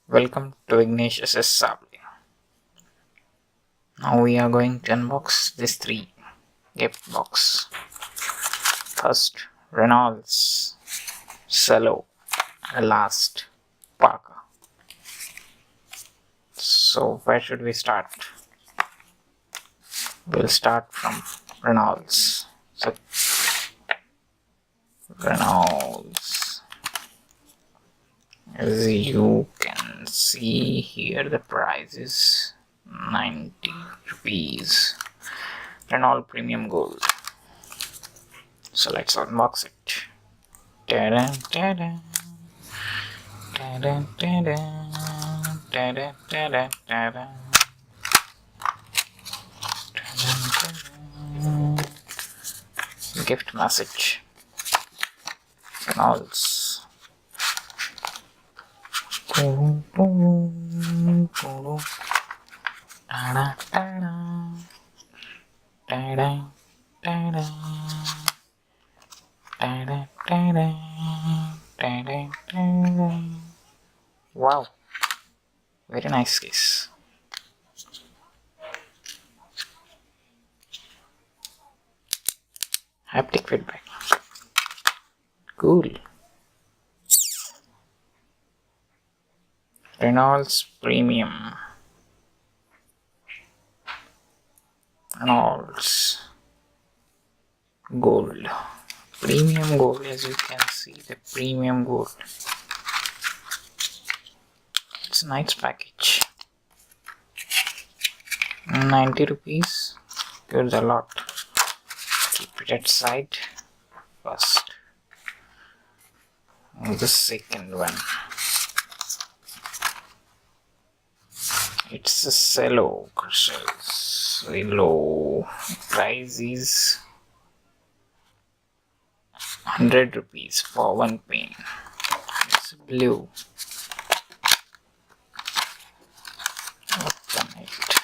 Welcome to Vighnesh Sable. Now we are going to unbox these three gift box. First, Reynolds, Cello, and last, Parker. So where should we start? We'll start from Reynolds. So Reynolds, as you can see here, the price is 90 rupees. Reynolds Premium Gold. So let's unbox it. Ta-da, ta-da. Ta-da, ta-da. Ta-da, ta-da, ta-da. Gift message. Reynolds. Ta-da, ta-da. Ta-da, ta-da. Ta-da, ta-da. Ta-da, ta-da. Wow, very nice case. Haptic feedback. Cool. Reynolds Premium. Reynolds Gold. Premium Gold, as you can see, the Premium Gold. It's a nice package. 90 rupees. Gives a lot. Keep it at side first. The second one. It's a Cello crystals. Cello. Price is 100 rupees for one pen. It's blue. Open it.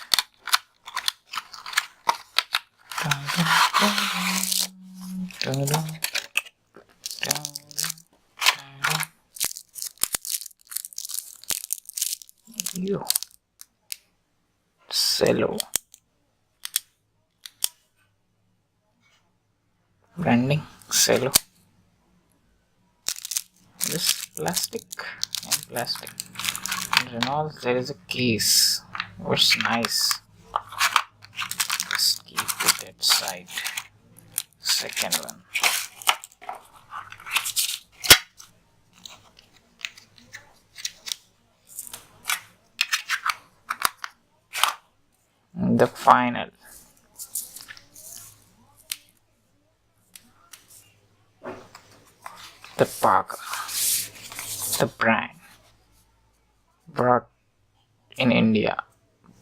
Yo. Cello. Branding Cello. This plastic and plastic. And Reynolds, there is a case. Which nice. Just keep it at side. Second one. And the final. The Parker. The brand. Brought in India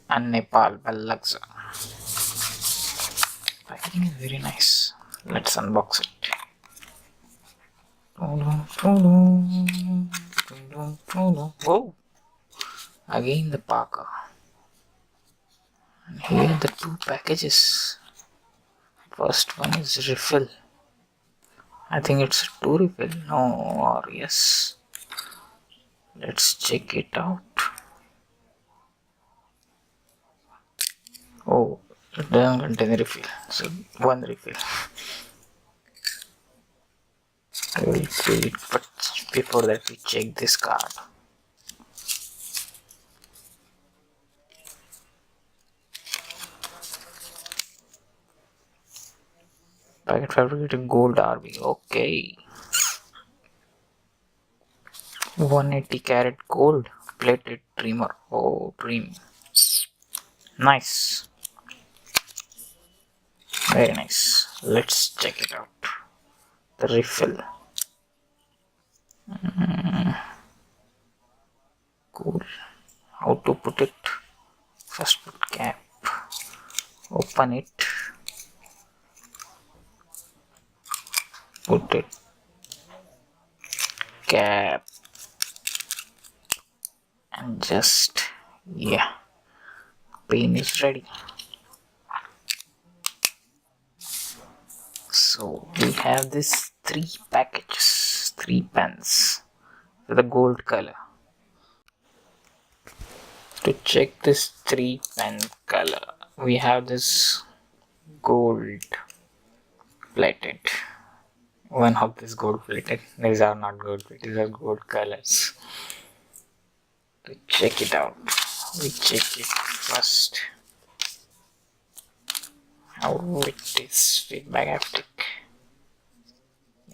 and Nepal by Luxor. Packaging is very nice. Let's unbox it. Whoa! Again the Parker. And here the two packages. First one is refill. I think it's two refill. No, or yes. Let's check it out. Oh, it doesn't contain a refill. So one refill. I will fill it, but before that we check this card. Packet fabricated gold RB. Okay. 180 karat gold plated trimmer. Oh, dream. Nice. Very nice. Let's check it out. The refill. Cool. How to put it? First put cap. Open it. Put it. Cap. And just, yeah. Pen is ready. So we have this three packages, three pens with a gold color. To check this 3 pen color, we have this gold plated. One of this gold plated. These are not gold plated, these are gold colors. To check it out, we check it first. How it is feedback haptic.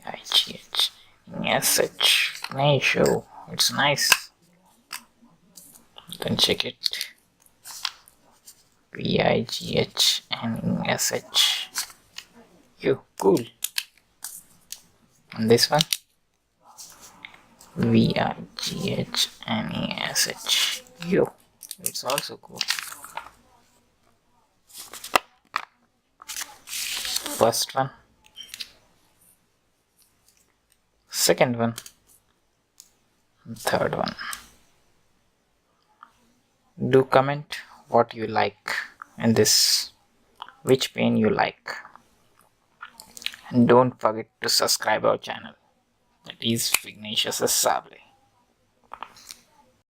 IGH. Such nice show. It's nice. Then check it. VIGH and SH. You cool. And this one. VIGH and SH. You. It's also cool. First one. Second one. Third one. Do comment what you like in this, which pen you like, and don't forget to subscribe our channel, that is Vighnesh Sable.